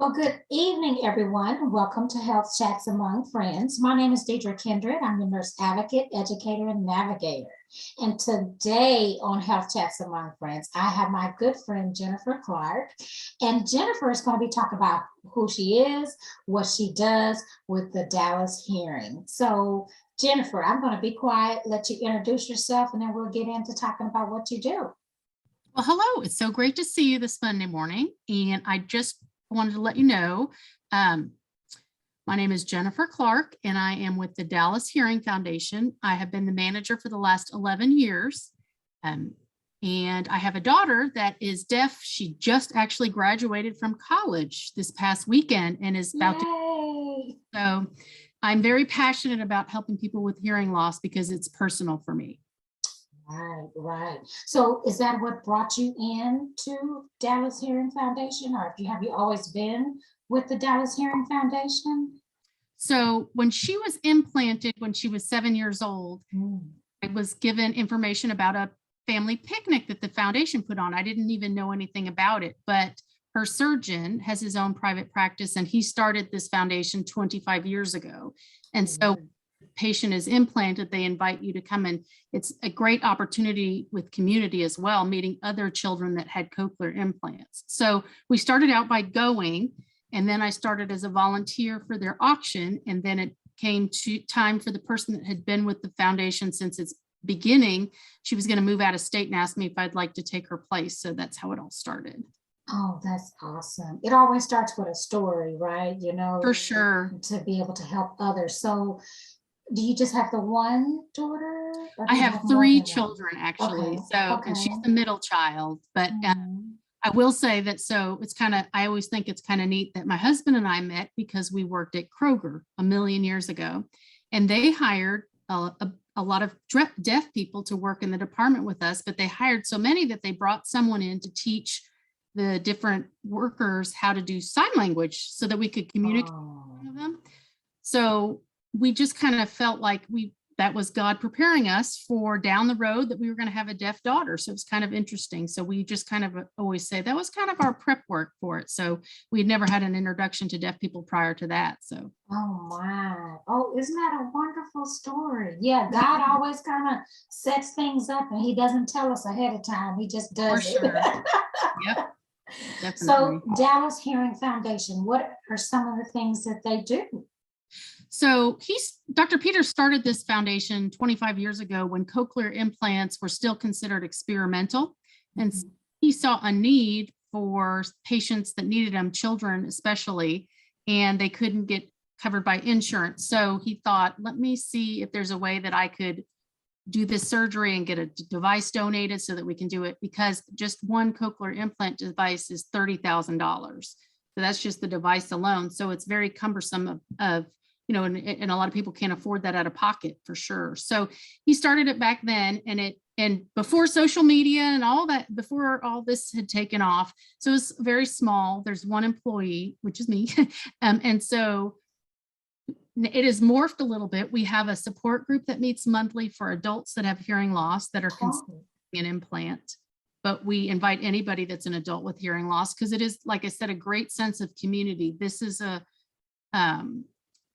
Well, good evening, everyone. Welcome to Health Chats Among Friends. My name is Deidre Kindred. I'm a nurse advocate, educator, and navigator. And today on Health Chats Among Friends, I have my good friend Jennifer Clark. And Jennifer is going to be talking about who she is, what she does with the Dallas hearing. So, Jennifer, I'm going to be quiet, let you introduce yourself, and then we'll get into talking about what you do. Well, hello. It's so great to see you this Monday morning. And I just wanted to let you know, my name is Jennifer Clark, and I am with the Dallas Hearing Foundation. I have been the manager for the last 11 years. And I have a daughter that is deaf. She just actually graduated from college this past weekend and is about Yay. So I'm very passionate about helping people with hearing loss because it's personal for me. Right. So is that what brought you in to Dallas Hearing Foundation, or have you always been with the Dallas Hearing Foundation? So when she was implanted, when she was 7 years old, Mm. I was given information about a family picnic that the foundation put on. I didn't even know anything about it, but her surgeon has his own private practice, and he started this foundation 25 years ago. And so patient is implanted, they invite you to come, and it's a great opportunity with community as well, meeting other children that had cochlear implants. So we started out by going, and then I started as a volunteer for their auction, and then it came to time for the person that had been with the foundation since its beginning. She was going to move out of state and asked me if I'd like to take her place. So that's how it all started. Oh, that's awesome. It always starts with a story, right? For sure. To be able to help others. So do you just have the one daughter? Or do I you have more 3 than one? children actually. Okay. So, and she's Okay. the middle child, but Mhm. I will say that, so it's kind of, I always think it's kind of neat that my husband and I met because we worked at Kroger a million years ago, and they hired a lot of deaf people to work in the department with us, but they hired so many that they brought someone in to teach the different workers how to do sign language so that we could communicate with them. So we just kind of felt like that was God preparing us for down the road that we were going to have a deaf daughter. So it was kind of interesting. So we just kind of always say that was kind of our prep work for it. So we'd never had an introduction to deaf people prior to that. So. Oh my. Oh, isn't that a wonderful story? Yeah, God always kind of sets things up and he doesn't tell us ahead of time. He just does it. For sure. Yep. So Definitely. Dallas Hearing Foundation, what are some of the things that they do? So Dr. Peters started this foundation 25 years ago when cochlear implants were still considered experimental. And he saw a need for patients that needed them, children especially, and they couldn't get covered by insurance. So he thought, let me see if there's a way that I could do this surgery and get a device donated so that we can do it, because just one cochlear implant device is $30,000. So that's just the device alone. So it's very cumbersome and a lot of people can't afford that out of pocket for sure. So he started it back then, and before social media and all that, before all this had taken off. So it's very small. There's one employee, which is me. And so it has morphed a little bit. We have a support group that meets monthly for adults that have hearing loss that are considering an implant. But we invite anybody that's an adult with hearing loss, because it is, like I said, a great sense of community. This is a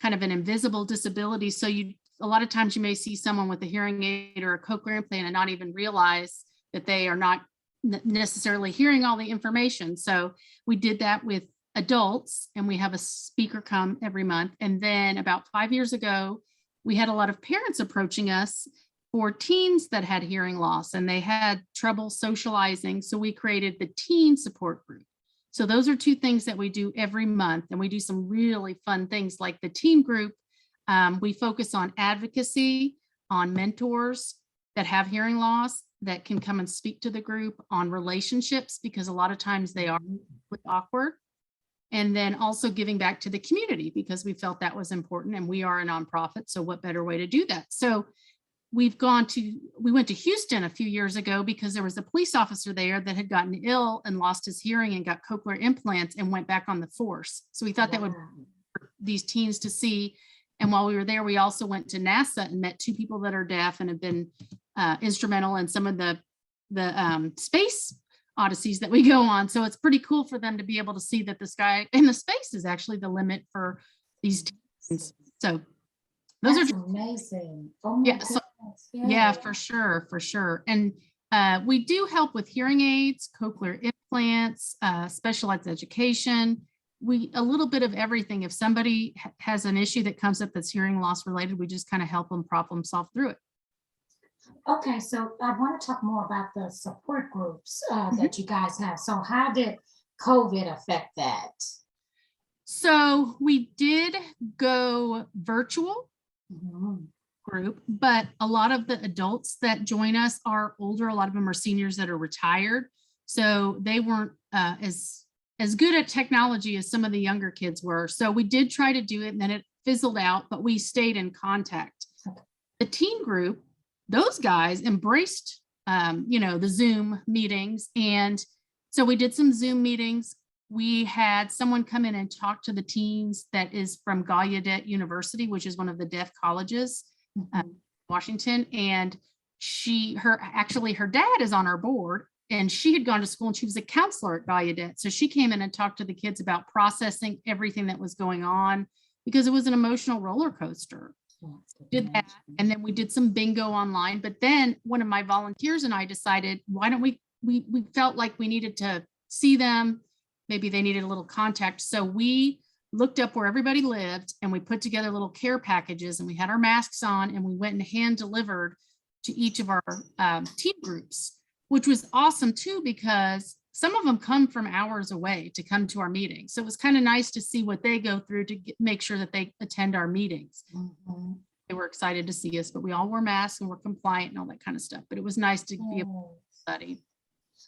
kind of an invisible disability. So a lot of times you may see someone with a hearing aid or a cochlear implant and not even realize that they are not necessarily hearing all the information. So we did that with adults, and we have a speaker come every month. And then about 5 years ago, we had a lot of parents approaching us for teens that had hearing loss and they had trouble socializing. So we created the teen support group. So those are 2 things that we do every month, and we do some really fun things like the teen group. We focus on advocacy, on mentors that have hearing loss that can come and speak to the group, on relationships, because a lot of times they are awkward. And then also giving back to the community, because we felt that was important, and we are a nonprofit. So what better way to do that? So we went to Houston a few years ago because there was a police officer there that had gotten ill and lost his hearing and got cochlear implants and went back on the force. So we thought that would be for these teens to see. And while we were there, we also went to NASA and met 2 people that are deaf and have been instrumental in some of the space odysseys that we go on. So it's pretty cool for them to be able to see that the sky and the space is actually the limit for these teens. So those That's are just, amazing. Oh my yeah, so goodness. yeah, Yes. for sure. And we do help with hearing aids, cochlear implants, specialized education. We a little bit of everything. If somebody has an issue that comes up that's hearing loss related, we just kind of help them problem solve through it. Okay, so I want to talk more about the support groups Mhm. that you guys have. So how did COVID affect that? So we did go virtual Mhm. group, but a lot of the adults that join us are older. A lot of them are seniors that are retired. So they weren't as good at technology as some of the younger kids were. So we did try to do it and then it fizzled out, but we stayed in contact. The teen group, those guys embraced the Zoom meetings. And so we did some Zoom meetings. We had someone come in and talk to the teens that is from Gallaudet University, which is one of the deaf colleges, Mhm. Washington. And her dad is on our board and she had gone to school and she was a counselor at Gallaudet. So she came in and talked to the kids about processing everything that was going on because it was an emotional roller coaster. Did that. And then we did some bingo online. But then one of my volunteers and I decided, why don't we felt like we needed to see them. Maybe they needed a little contact. So we looked up where everybody lived and we put together little care packages and we had our masks on and we went and hand delivered to each of our teen groups, which was awesome too, because some of them come from hours away to come to our meetings. So it was kind of nice to see what they go through to make sure that they attend our meetings. Mhm. They were excited to see us, but we all wore masks and we're compliant and all that kind of stuff. But it was nice to be able Yes. to study.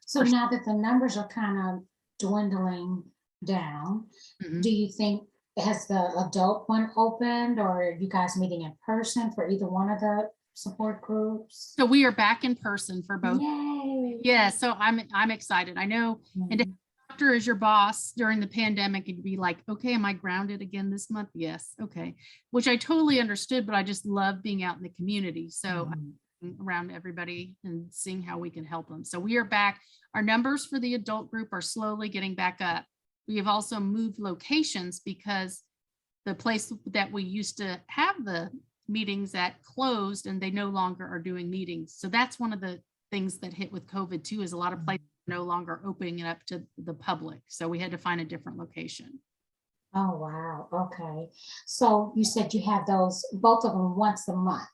So now that the numbers are kind of dwindling down, Mhm. do you think, has the adult one opened or are you guys meeting in person for either one of the support groups? So we are back in person for both. Yay. Yeah, so I'm excited. I know, and to have Mhm. a doctor as your boss during the pandemic, it'd be like, okay, am I grounded again this month? Yes, okay. Which I totally understood, but I just love being out in the community. So Mhm. I'm around everybody and seeing how we can help them. So we are back. Our numbers for the adult group are slowly getting back up. We have also moved locations because the place that we used to have the meetings at closed and they no longer are doing meetings. So that's one of the things that hit with COVID too, is a lot of places are no longer opening it up to the public. So we had to find a different location. Oh, wow. Okay. So you said you have those, both of them once a month.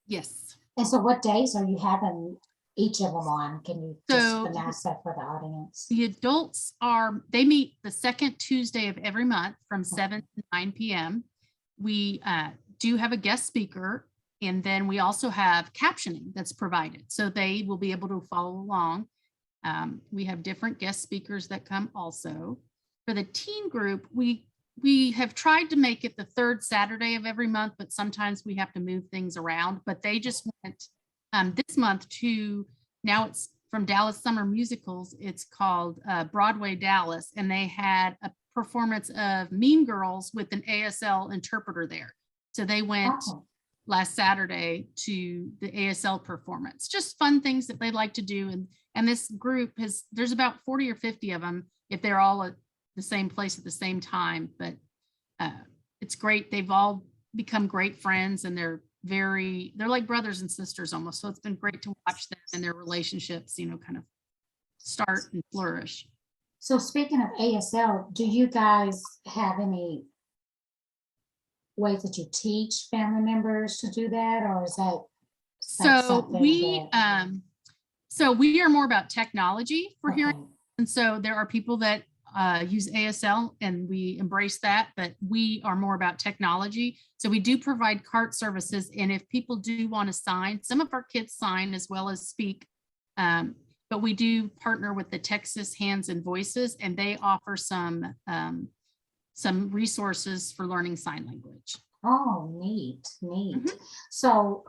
Yes. And so what days are you having each of them on? Can you just So announce that for the audience? the adults they meet the second Tuesday of every month from Okay. 7 to 9 p.m. We do have a guest speaker, and then we also have captioning that's provided. So they will be able to follow along. We have different guest speakers that come also. For the teen group, we have tried to make it the third Saturday of every month, but sometimes we have to move things around. But they just went this month to, now it's from Dallas Summer Musicals. It's called Broadway Dallas, and they had a performance of Mean Girls with an ASL interpreter there. So they went Oh, last Saturday to the ASL performance. Just fun things that they'd like to do. And this group there's about 40 or 50 of them if they're all at the same place at the same time. But it's great. They've all become great friends and they're like brothers and sisters almost. So it's been great to watch them and their relationships, kind of start and flourish. so speaking of ASL, do you guys have any ways that you teach family members to do that, or is that like So something we that, so we are more about technology for hearing. okay, And so there are people that use ASL and we embrace that, but we are more about technology. So we do provide cart services. And if people do want to sign, some of our kids sign as well as speak. But we do partner with the Texas Hands and Voices, and they offer some resources for learning sign language. oh, neat, neat. Mhm. So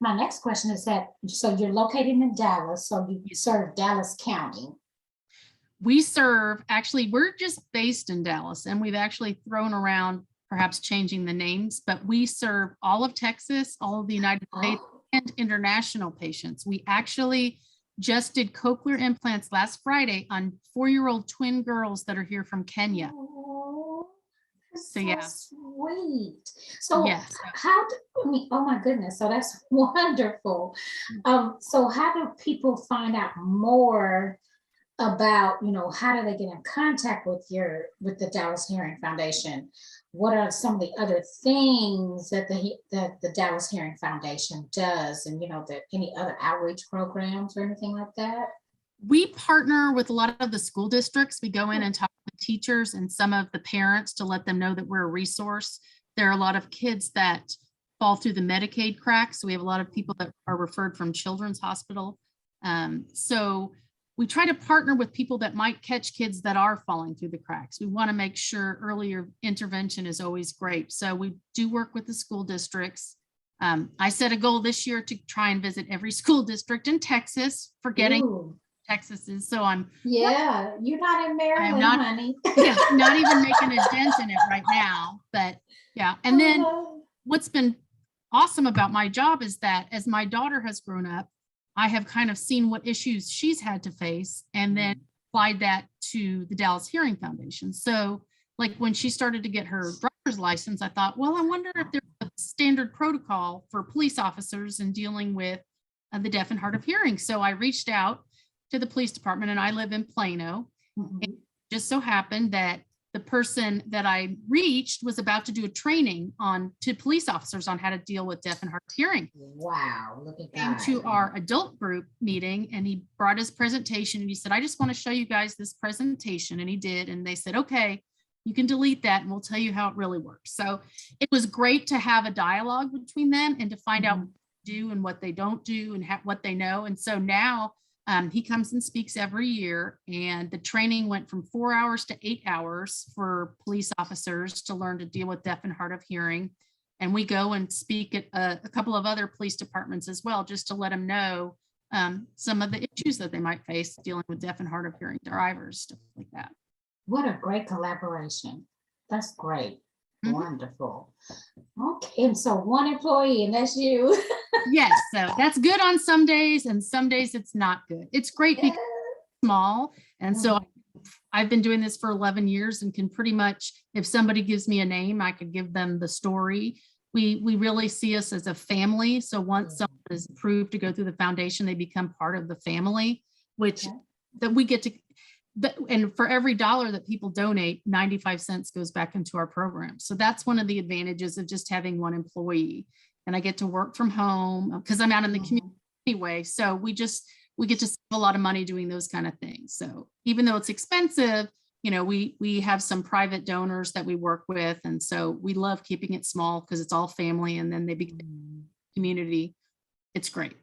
my next question is that, so you're located in Dallas, so you serve Dallas County. We're just based in Dallas and we've actually thrown around perhaps changing the names, but we serve all of Texas, all of the United States Oh, and international patients. We actually just did cochlear implants last Friday on 4-year-old twin girls that are here from Kenya. Oh, that's So so yeah, sweet. So yes. I mean, oh my goodness, so that's wonderful. So how do people find out more about, how do they get in contact with the Dallas Hearing Foundation? What are some of the other things that the Dallas Hearing Foundation does, and any other outreach programs or anything like that? We partner with a lot of the school districts. We go in and talk to teachers and some of the parents to let them know that we're a resource. There are a lot of kids that fall through the Medicaid cracks. So we have a lot of people that are referred from Children's Hospital. So we try to partner with people that might catch kids that are falling through the cracks. We want to make sure earlier intervention is always great. So we do work with the school districts. I set a goal this year to try and visit every school district in Texas, forgetting Ooh, Texas is. So I'm yeah, you're not in I'm Maryland, not, honey. yeah, not even making a dent in it right now, but yeah. And then what's been awesome about my job is that as my daughter has grown up, I have kind of seen what issues she's had to face and then applied that to the Dallas Hearing Foundation. So like when she started to get her driver's license, I thought, well, I wonder if there's a standard protocol for police officers in dealing with the deaf and hard of hearing. So I reached out to the police department, and I live in Plano. Mhm. It just so happened that the person that I reached was about to do a training to police officers on how to deal with deaf and hard of hearing. Wow, look at Came that. to our adult group meeting, and he brought his presentation, and he said, I just want to show you guys this presentation. And he did. And they said, okay, you can delete that and we'll tell you how it really works. So it was great to have a dialogue between them and to find out what they do and what they don't do and what they know. And so now he comes and speaks every year, and the training went from 4 hours to 8 hours for police officers to learn to deal with deaf and hard of hearing. And we go and speak at a couple of other police departments as well, just to let them know some of the issues that they might face dealing with deaf and hard of hearing drivers, stuff like that. What a great collaboration. That's great. Mhm. Wonderful. Okay, and so one employee, and that's you. Yes, so that's good on some days, and some days it's not good. It's great because it's small. And so I've been doing this for 11 years and can pretty much, if somebody gives me a name, I could give them the story. We really see us as a family. So once someone is approved to go through the foundation, they become part of the family, which that we get to, and for every dollar that people donate, 95 cents goes back into our program. So that's one of the advantages of just having one employee. And I get to work from home because I'm out in the community anyway. So we get to save a lot of money doing those kind of things. So even though it's expensive, we have some private donors that we work with. And so we love keeping it small because it's all family, and then they become community. It's great.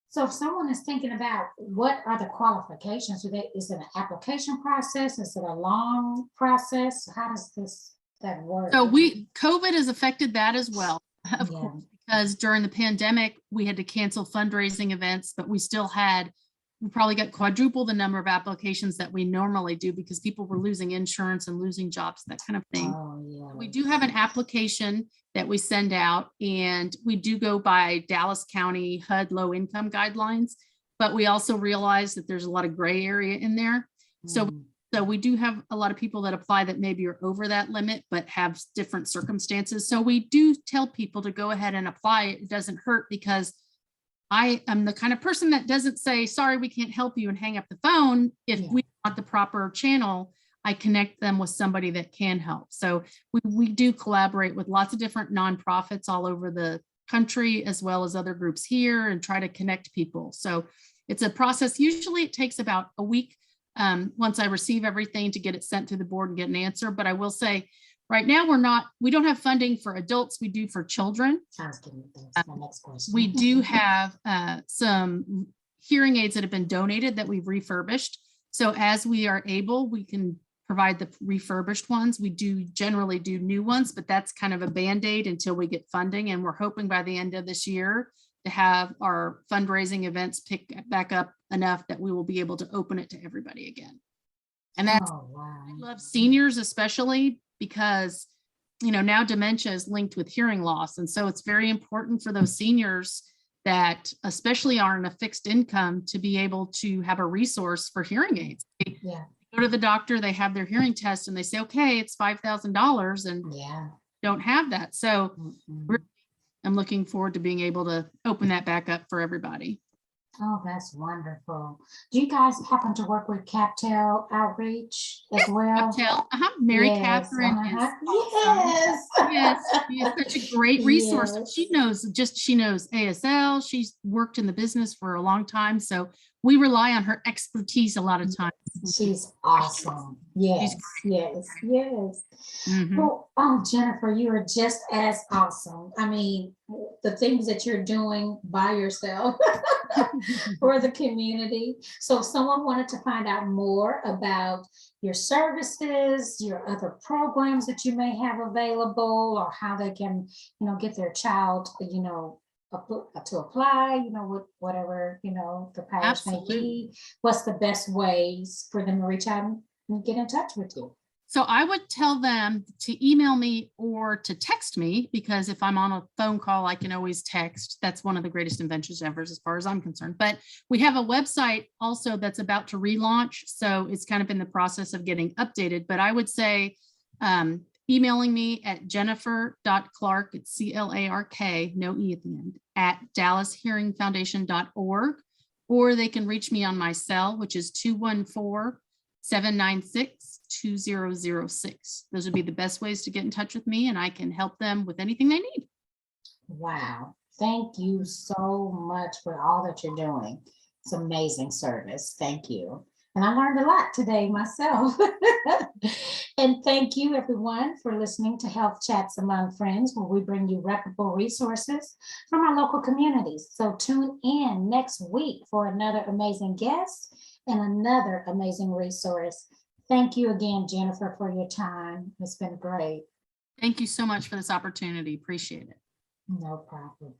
So if someone is thinking about what are the qualifications, is it an application process? Is it a long process? How does that work? So COVID has affected that as well, of Yeah. course, because during the pandemic, we had to cancel fundraising events, but we probably got quadruple the number of applications that we normally do because people were losing insurance and losing jobs, that kind of thing. Oh, yeah. We do have an application that we send out, and we do go by Dallas County HUD low income guidelines, but we also realize that there's a lot of gray area in there. So we do have a lot of people that apply that maybe are over that limit, but have different circumstances. So we do tell people to go ahead and apply. It doesn't hurt, because I am the kind of person that doesn't say, sorry, we can't help you, and hang up the phone. If we want the proper channel, I connect them with somebody that can help. So we do collaborate with lots of different nonprofits all over the country, as well as other groups here, and try to connect people. So it's a process. Usually it takes about a week once I receive everything to get it sent to the board and get an answer. But I will say right now we don't have funding for adults. We do for children. That's my next question. We do have some hearing aids that have been donated that we've refurbished. So as we are able, we can provide the refurbished ones. We do generally do new ones, but that's kind of a Band-Aid until we get funding. And we're hoping by the end of this year to have our fundraising events pick back up enough that we will be able to open it to everybody again. And that's, I love seniors especially, because now dementia is linked with hearing loss. And so it's very important for those seniors that especially aren't a fixed income to be able to have a resource for hearing aids. They Yeah. go to the doctor, they have their hearing test and they say, okay, it's $5,000 and Yeah. don't have that. So Mm-mm. I'm looking forward to being able to open that back up for everybody. Oh, that's wonderful. Do you guys happen to work with Captel Outreach as well? Tell, Mary Yes. Catherine is awesome. Yes. Yes, she is such a great resource. Yes. She knows ASL. She's worked in the business for a long time. So we rely on her expertise a lot of times. She's awesome. Yes, yes, yes. Mhm. Well, oh, Jennifer, you are just as awesome. I mean, the things that you're doing by yourself for the community. So if someone wanted to find out more about your services, your other programs that you may have available, or how they can, get their child, to apply, whatever, the powers may Absolutely. be, what's the best ways for them to reach out and get in touch with you? So I would tell them to email me or to text me, because if I'm on a phone call, I can always text. That's one of the greatest inventions ever, as far as I'm concerned. But we have a website also that's about to relaunch. So it's kind of in the process of getting updated. But I would say emailing me at jennifer.clark, it's CLARK, no E at the end, at dallashearingfoundation.org, or they can reach me on my cell, which is 214-796-2006. Those would be the best ways to get in touch with me, and I can help them with anything they need. Wow. Thank you so much for all that you're doing. It's amazing service. Thank you. And I learned a lot today myself. And thank you everyone for listening to Health Chats Among Friends, where we bring you reputable resources from our local communities. So tune in next week for another amazing guest and another amazing resource. Thank you again, Jennifer, for your time. It's been great. Thank you so much for this opportunity. Appreciate it. No problem.